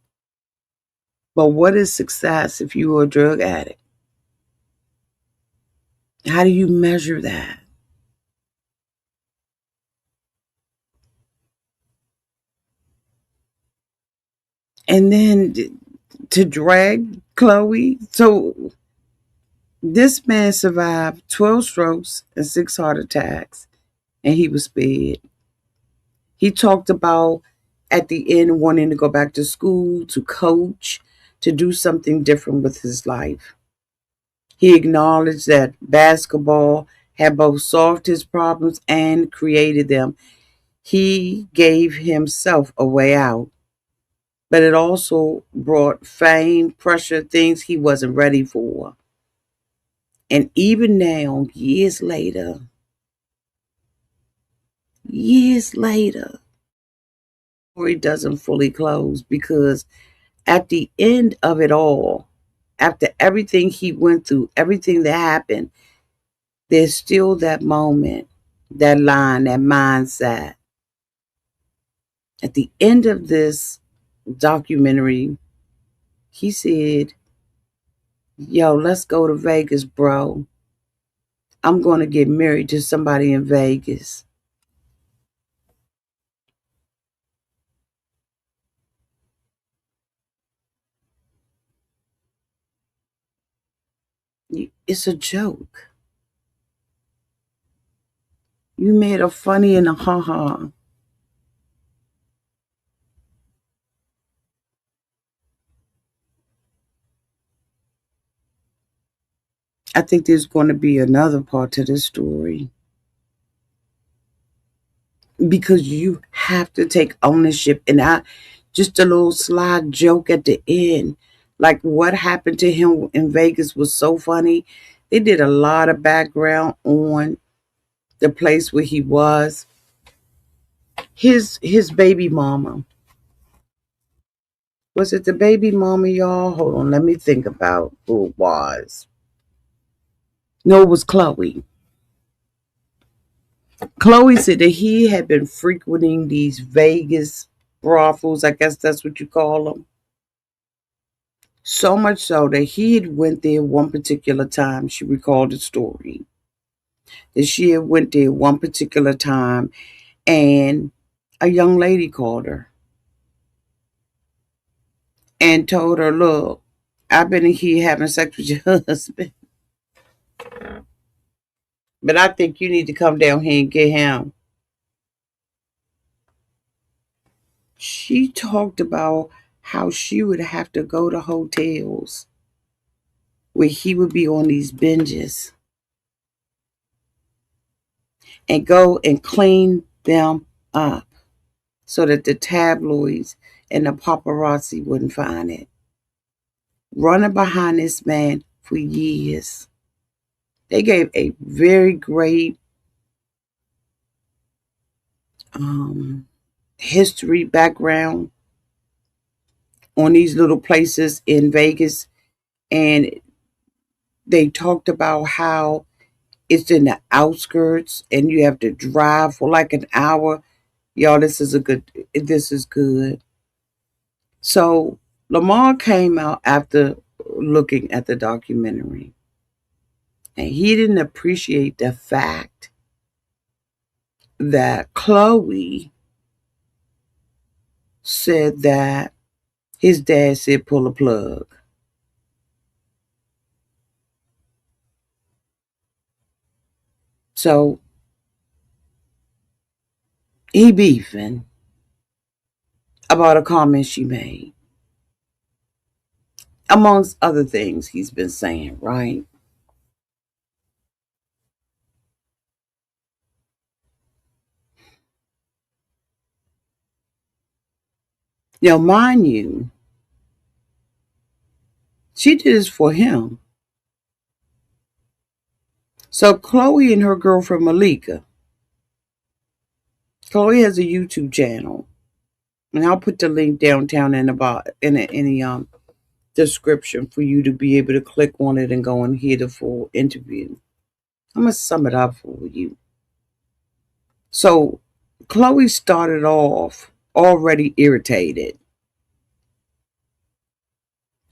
But what is success if you are a drug addict? How do you measure that? And then to drag Khloé. So this man survived 12 strokes and 6 heart attacks, and he was spared. He talked about at the end wanting to go back to school, to coach, to do something different with his life. He acknowledged that basketball had both solved his problems and created them. He gave himself a way out, but it also brought fame, pressure, things he wasn't ready for. And even now, years later, the story doesn't fully close because at the end of it all, after everything he went through, everything that happened, there's still that moment, that line, that mindset. At the end of this documentary, he said, "Yo, let's go to Vegas, bro. I'm going to get married to somebody in Vegas." It's a joke. You made a funny and a ha ha. I think there's going to be another part to this story because you have to take ownership. And I just a little sly joke at the end, like what happened to him in Vegas was so funny. They did a lot of background on the place where he was. His baby mama, was it the baby mama, y'all? Hold on, let me think about who it was. No, it was Khloé. Khloé said that he had been frequenting these Vegas brothels, I guess that's what you call them. So much so that he had went there one particular time. She recalled the story that she had went there one particular time, and a young lady called her and told her, "Look, I've been in here having sex with your husband, but I think you need to come down here and get him." She talked about how she would have to go to hotels where he would be on these binges and go and clean them up so that the tabloids and the paparazzi wouldn't find it. Running behind this man for years. They gave a very great um, history background on these little places in Vegas, and they talked about how it's in the outskirts and you have to drive for like an hour. Y'all, this is good. So Lamar came out after looking at the documentary, and he didn't appreciate the fact that Khloé said that his dad said pull a plug. So he beefing about a comment she made, amongst other things he's been saying, right? Now, mind you, She did this for him. So Khloé and her girlfriend Malika. Khloé has a YouTube channel, and I'll put the link downtown in about in the description for you to be able to click on it and go and hear the full interview. I'm gonna sum it up for you. So Khloé started off already irritated.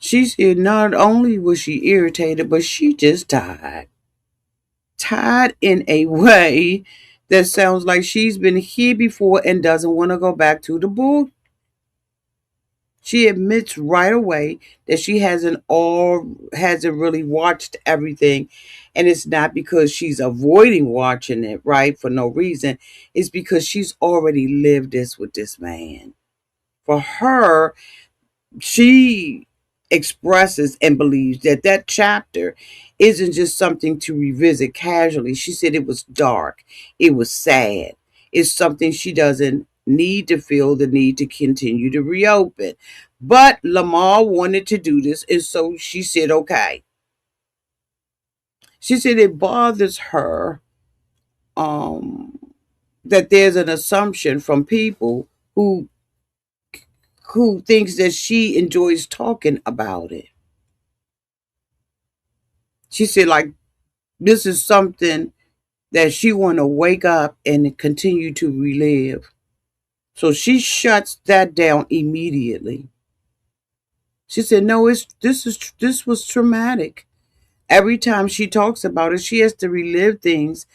She said not only was she irritated, but she just tired. Tired in a way that sounds like she's been here before and doesn't want to go back to the bull. She admits right away that she hasn't really watched everything, and it's not because she's avoiding watching it, right? For no reason. It's because she's already lived this with this man. For her, she expresses and believes that that chapter isn't just something to revisit casually. She said it was dark, it was sad. It's something she doesn't need to feel the need to continue to reopen. But Lamar wanted to do this, and so she said, okay. She said it bothers her um, that there's an assumption from people who thinks that she enjoys talking about it. She said, like, this is something that she want to wake up and continue to relive. So she shuts that down immediately. She said, "No, this was traumatic. Every time she talks about it, she has to relive things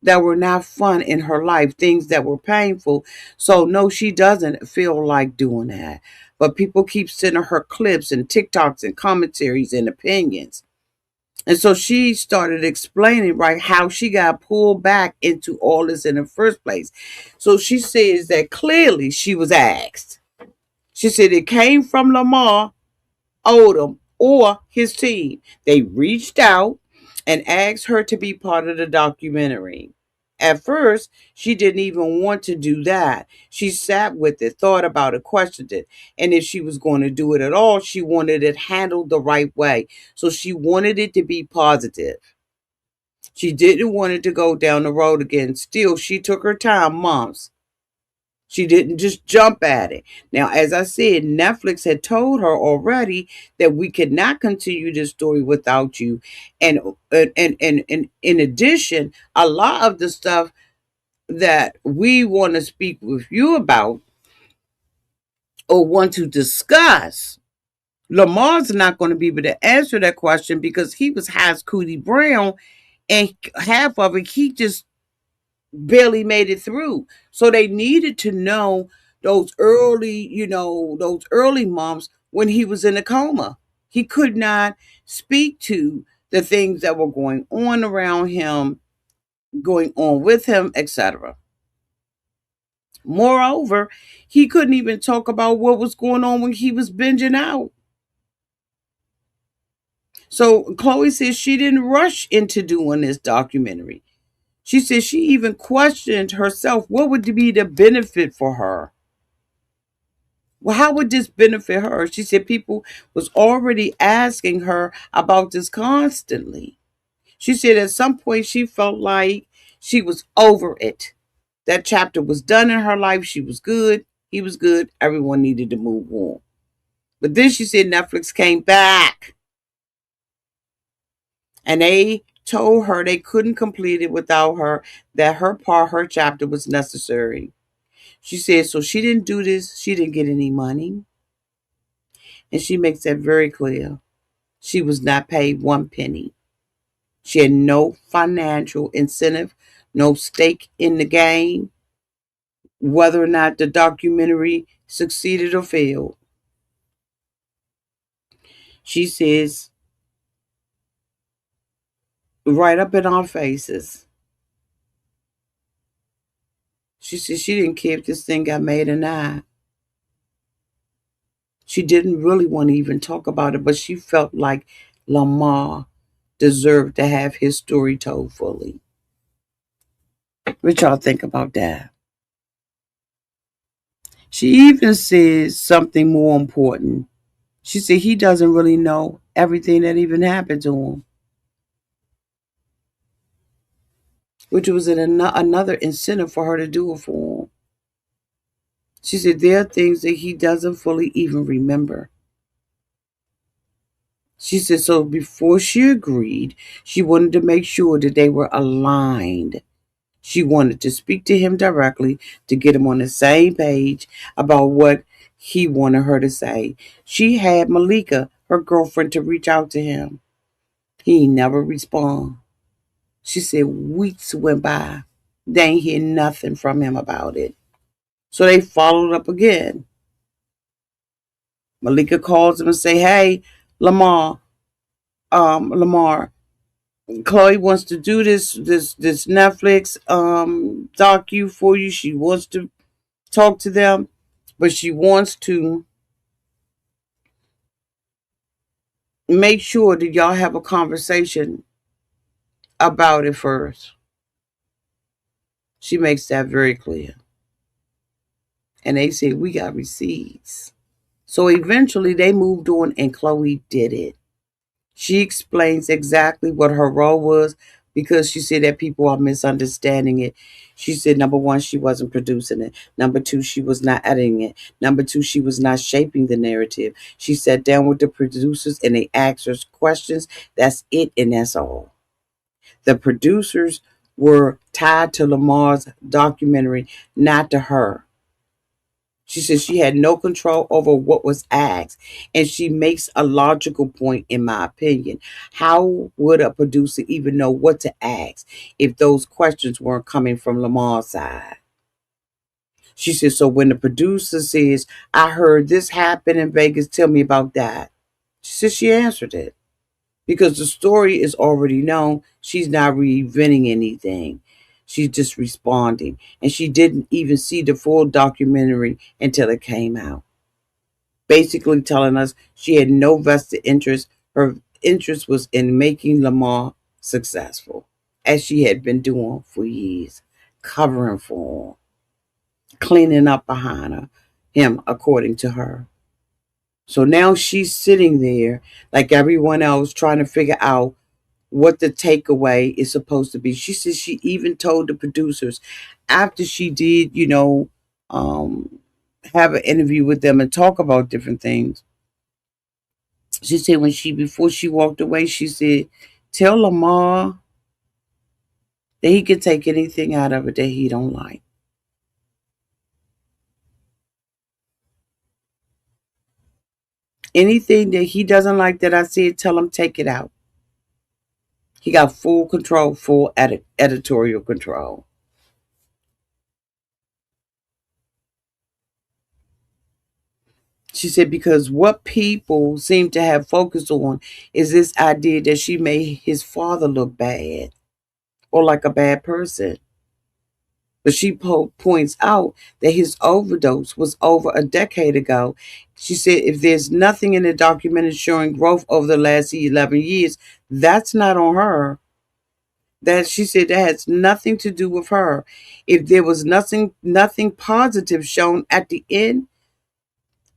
that were not fun in her life, things that were painful. So no, she doesn't feel like doing that. But people keep sending her clips and TikToks and commentaries and opinions. And so she started explaining, right, how she got pulled back into all this in the first place. So she says that clearly she was asked. She said it came from Lamar Odom or his team. They reached out and asked her to be part of the documentary. At first, she didn't even want to do that. She sat with it, thought about it, questioned it. And if she was going to do it at all, she wanted it handled the right way. So she wanted it to be positive. She didn't want it to go down the road again. Still, she took her time, months. She didn't just jump at it. Now, as I said, Netflix had told her already that we could not continue this story without you. And in addition, a lot of the stuff that we want to speak with you about or want to discuss, Lamar's not going to be able to answer that question because he was Has Cootie Brown, and half of it he just barely made it through. So they needed to know those early months when he was in a coma. He could not speak to the things that were going on around him, going on with him, etc. Moreover, he couldn't even talk about what was going on when he was binging out. So Khloé says she didn't rush into doing this documentary. She said she even questioned herself what would be the benefit for her. Well, how would this benefit her? She said people was already asking her about this constantly. She said at some point she felt like she was over it. That chapter was done in her life. She was good. He was good. Everyone needed to move on. But then she said Netflix came back and they told her they couldn't complete it without her, that her part, her chapter was necessary. She said, so she didn't do this. She didn't get any money. And she makes that very clear. She was not paid one penny. She had no financial incentive, no stake in the game, whether or not the documentary succeeded or failed. She says, right up in our faces, she said she didn't care if this thing got made or not. She didn't really want to even talk about it, but she felt like Lamar deserved to have his story told fully. What y'all think about that? She even says something more important. She said he doesn't really know everything that even happened to him, which was another incentive for her to do it for him. She said there are things that he doesn't fully even remember. She said so before she agreed, she wanted to make sure that they were aligned. She wanted to speak to him directly to get him on the same page about what he wanted her to say. She had Malika, her girlfriend, to reach out to him. He never responded. She said weeks went by. They ain't hear nothing from him about it. So they followed up again. Malika calls him and say, "Hey, Lamar, Lamar, Khloé wants to do this Netflix docu for you. She wants to talk to them, but she wants to make sure that y'all have a conversation about it first." She makes that very clear. And they say, "We got receipts." So eventually they moved on and Khloé did it. She explains exactly what her role was because she said that people are misunderstanding it. She said, number one, she wasn't producing it. Number two, she was not editing it. Number two, she was not shaping the narrative. She sat down with the producers and they asked her questions. That's it, and that's all. The producers were tied to Lamar's documentary, not to her. She says she had no control over what was asked, and she makes a logical point, in my opinion. How would a producer even know what to ask if those questions weren't coming from Lamar's side? She says, so when the producer says, "I heard this happen in Vegas, tell me about that," she says she answered it. Because the story is already known, she's not reinventing anything. She's just responding. And she didn't even see the full documentary until it came out. Basically telling us she had no vested interest. Her interest was in making Lamar successful, as she had been doing for years, covering for him, cleaning up behind him, according to her. So now she's sitting there like everyone else trying to figure out what the takeaway is supposed to be. She says she even told the producers after she did, um, have an interview with them and talk about different things. She said before she walked away, she said, "Tell Lamar that he can take anything out of it that he don't like. Anything that he doesn't like that I said, tell him take it out." He got full control, full editorial control. She said, because what people seem to have focused on is this idea that she made his father look bad or like a bad person. But she points out that his overdose was over a decade ago. She said, if there's nothing in the documentary showing growth over the last 11 years, that's not on her. That she said that has nothing to do with her. If there was nothing positive shown at the end,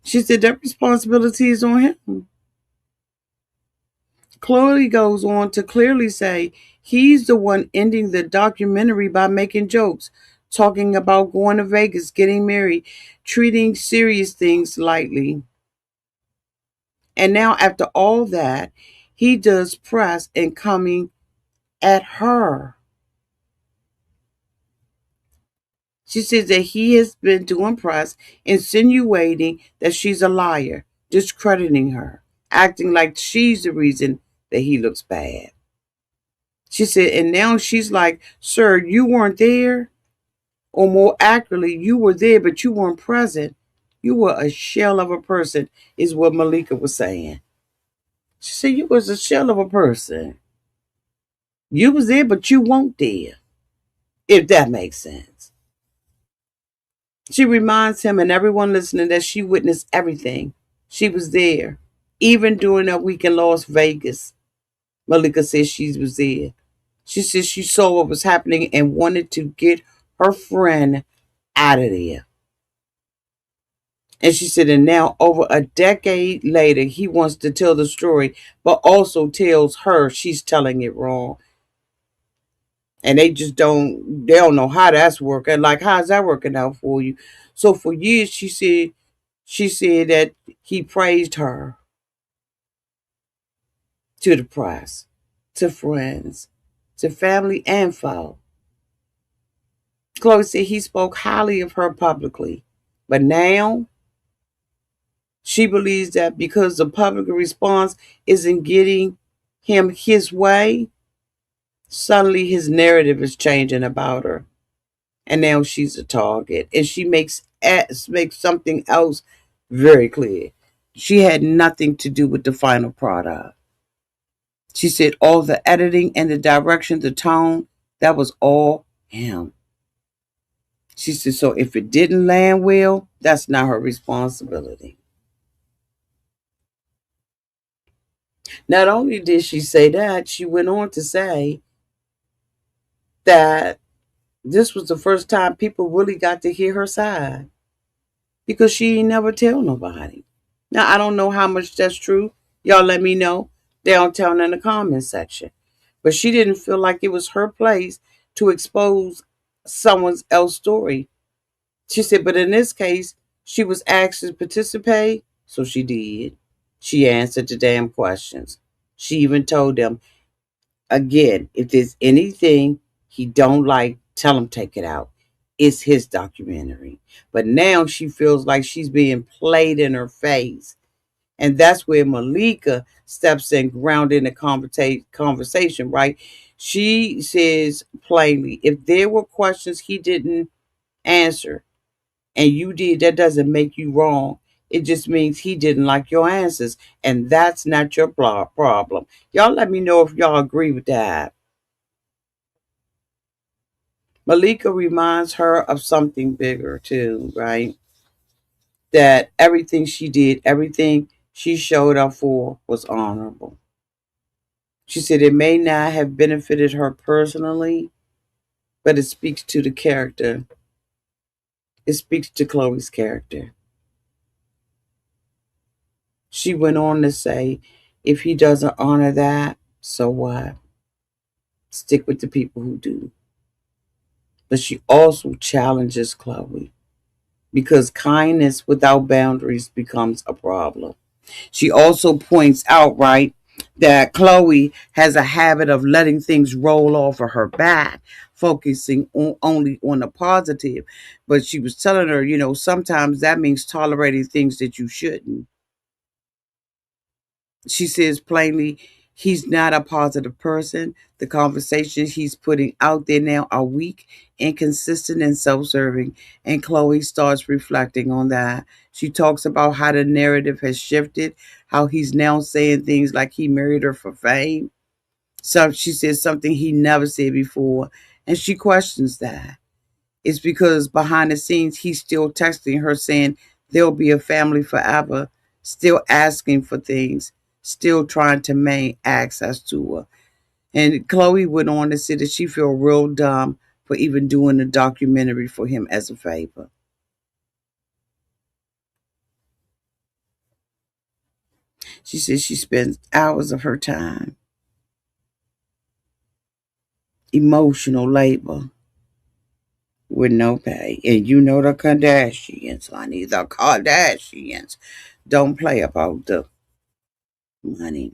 she said that responsibility is on him. Khloé goes on to clearly say he's the one ending the documentary by making jokes, talking about going to Vegas, getting married, treating serious things lightly. And now, after all that, he does press and coming at her. She says that he has been doing press, insinuating that she's a liar, discrediting her, acting like she's the reason that he looks bad. She said, and now she's like, "Sir, you weren't there." Or more accurately, you were there, but you weren't present. You were a shell of a person, is what Malika was saying. She said, you was a shell of a person. You was there, but you weren't there, if that makes sense. She reminds him and everyone listening that she witnessed everything. She was there. Even during that week in Las Vegas, Malika says she was there. She says she saw what was happening and wanted to get her friend out of there. And she said, and now over a decade later, he wants to tell the story, but also tells her she's telling it wrong. And they don't know how that's working. Like, how's that working out for you? So for years, she said that he praised her to the press, to friends, to family and foe. Khloé said he spoke highly of her publicly. But now she believes that because the public response isn't getting him his way, suddenly his narrative is changing about her. And now she's a target. And she makes something else very clear. She had nothing to do with the final product. She said all the editing and the direction, the tone, that was all him. She said, so if it didn't land well, that's not her responsibility. Not only did she say that, she went on to say that this was the first time people really got to hear her side because she ain't never tell nobody. Now, I don't know how much that's true. Y'all let me know downtown in the comment section. But she didn't feel like it was her place to expose someone else's story. She said, but in this case, she was asked to participate, so she did. She answered the damn questions. She even told them, again, if there's anything he don't like, tell him take it out. It's his documentary. But now she feels like she's being played in her face. And that's where Malika steps in, grounding the conversation, right? She says plainly, if there were questions he didn't answer, and you did, that doesn't make you wrong. It just means he didn't like your answers, and that's not your problem. Y'all let me know if y'all agree with that. Malika reminds her of something bigger too, right? That everything she did, everything she showed up for was honorable. She said it may not have benefited her personally, but it speaks to the character. It speaks to Khloé's character. She went on to say, if he doesn't honor that, so what? Stick with the people who do. But she also challenges Khloé because kindness without boundaries becomes a problem. She also points out, right, that Khloé has a habit of letting things roll off of her back, focusing only on the positive. But she was telling her, sometimes that means tolerating things that you shouldn't. She says plainly, he's not a positive person. The conversations he's putting out there now are weak, inconsistent, and self serving. And Khloé starts reflecting on that. She talks about how the narrative has shifted, how he's now saying things like he married her for fame. So she says something he never said before. And she questions that. It's because behind the scenes, he's still texting her saying there'll be a family forever, still asking for things, still trying to maintain access to her. And Khloé went on to say that she feel real dumb for even doing a documentary for him as a favor. She says she spends hours of her time, emotional labor with no pay. And the Kardashians, honey, the Kardashians don't play about the money.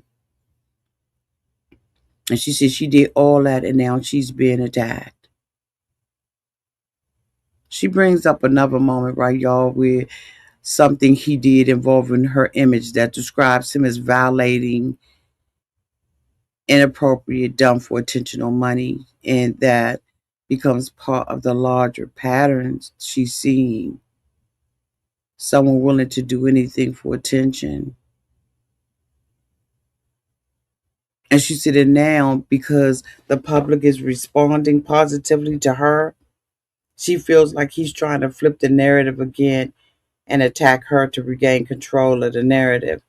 And she said she did all that and now she's being attacked. She brings up another moment, right, y'all, where something he did involving her image that describes him as violating inappropriate, done for attention or money. And that becomes part of the larger patterns she's seeing. Someone willing to do anything for attention. And she said it now because the public is responding positively to her. She feels like he's trying to flip the narrative again and attack her to regain control of the narrative.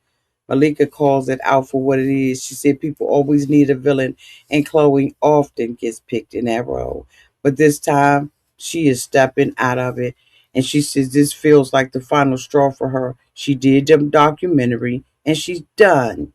Malika calls it out for what it is. She said people always need a villain, and Khloé often gets picked in that role. But this time, she is stepping out of it. And she says this feels like the final straw for her. She did the documentary and she's done.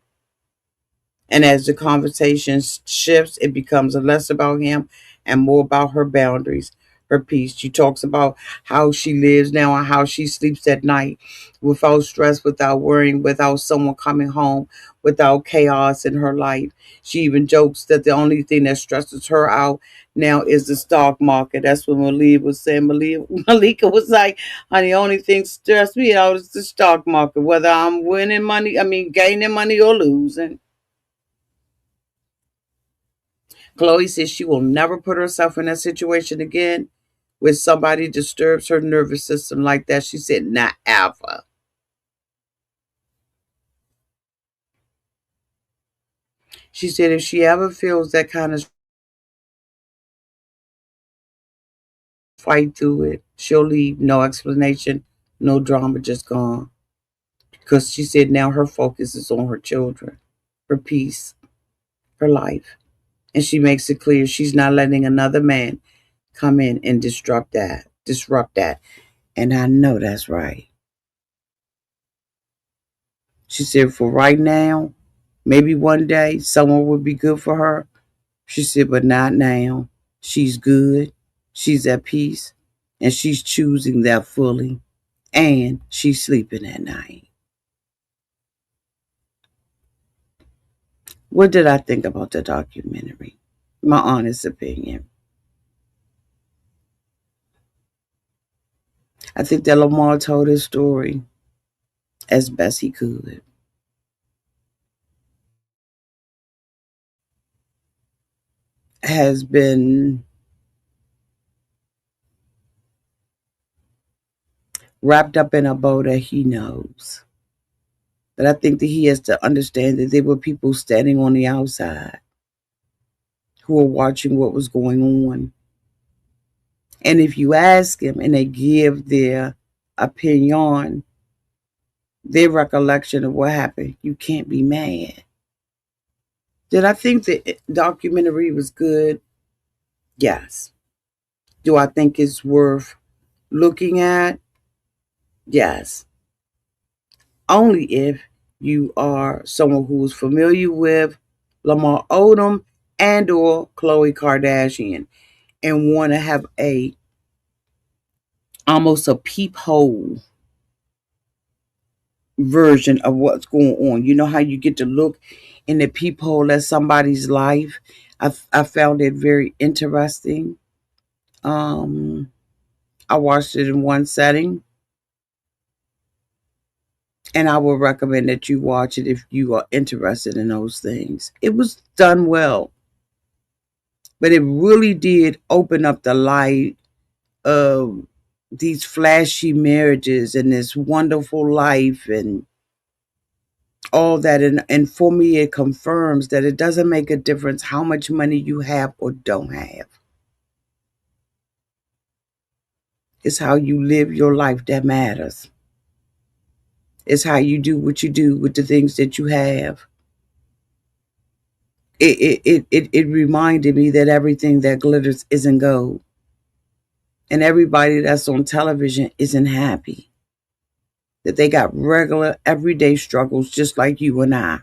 And as the conversation shifts, it becomes less about him and more about her boundaries, her peace. She talks about how she lives now and how she sleeps at night without stress, without worrying, without someone coming home, without chaos in her life. She even jokes that the only thing that stresses her out now is the stock market. That's what Malika was saying. Malika was like, honey, the only thing stress me out is the stock market, whether I'm winning money, gaining money or losing. Khloé says she will never put herself in that situation again where somebody disturbs her nervous system like that. She said, not ever. She said if she ever feels that kind of fight through it, she'll leave. No explanation, no drama, just gone. Because she said now her focus is on her children, her peace, her life. And she makes it clear she's not letting another man come in and disrupt that. And I know that's right. She said for right now, maybe one day someone would be good for her. She said, but not now. She's good. She's at peace. And she's choosing that fully. And she's sleeping at night. What did I think about the documentary? My honest opinion. I think that Lamar told his story as best he could. Has been wrapped up in a bow that he knows. But I think that he has to understand that there were people standing on the outside who were watching what was going on. And if you ask them and they give their opinion, their recollection of what happened, you can't be mad. Did I think the documentary was good? Yes. Do I think it's worth looking at? Yes. Only if you are someone who is familiar with Lamar Odom and or Khloé Kardashian and want to have a almost a peephole version of what's going on. You know how you get to look in the peephole at somebody's life. I found it very interesting. Um, I watched it in one setting, and I would recommend that you watch it if you are interested in those things. It was done well, but it really did open up the light of these flashy marriages and this wonderful life and all that. And for me, it confirms that it doesn't make a difference how much money you have or don't have. It's how you live your life that matters. It's how you do what you do with the things that you have. It reminded me that everything that glitters isn't gold. And everybody that's on television isn't happy. That they got regular, everyday struggles just like you and I.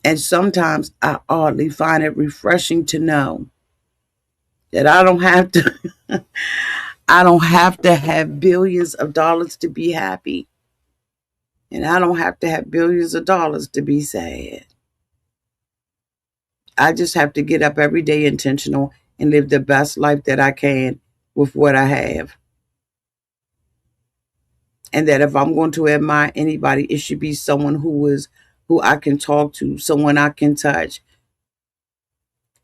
And sometimes I oddly find it refreshing to know that I don't have to I don't have to have billions of dollars to be happy. And I don't have to have billions of dollars to be sad. I just have to get up every day intentional and live the best life that I can with what I have. And that if I'm going to admire anybody, it should be someone who I can talk to, someone I can touch,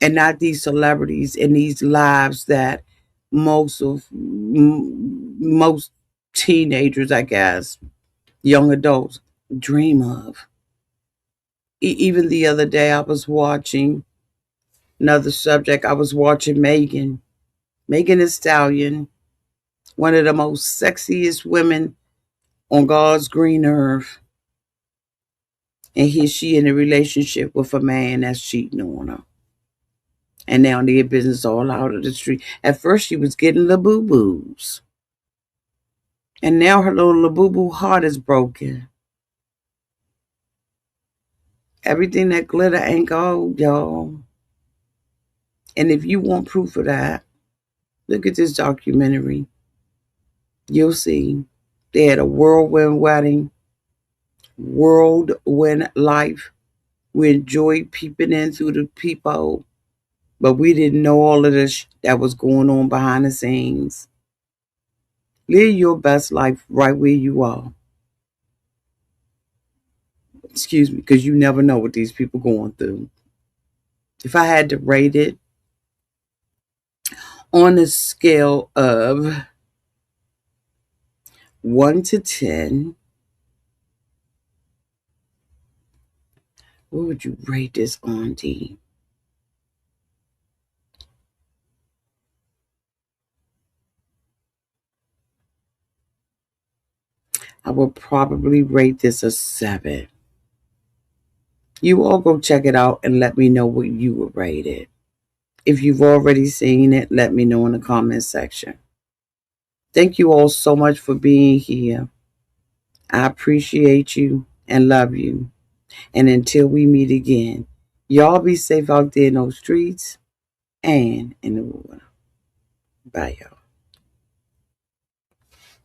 and not these celebrities and these lives that most teenagers, I guess, young adults dream of. Even the other day, I was watching another subject. I was watching Megan Thee Stallion, one of the most sexiest women on God's green earth, and here she in a relationship with a man that's cheating on her. And now their business all out of the street. At first, she was getting the boo boos. And now her little boo boo heart is broken. Everything that glitter ain't gold, y'all. And if you want proof of that, look at this documentary. You'll see. They had a whirlwind wedding, whirlwind life. We enjoyed peeping in through the peephole, but we didn't know all of this that was going on behind the scenes. Live your best life right where you are. Excuse me, because you never know what these people going through. If I had to rate it on a scale of 1 to 10, what would you rate this on, D? I would probably rate this a 7. You all go check it out and let me know what you would rate it. If you've already seen it, let me know in the comment section. Thank you all so much for being here. I appreciate you and love you. And until we meet again, y'all be safe out there in those streets and in the water. Bye, y'all.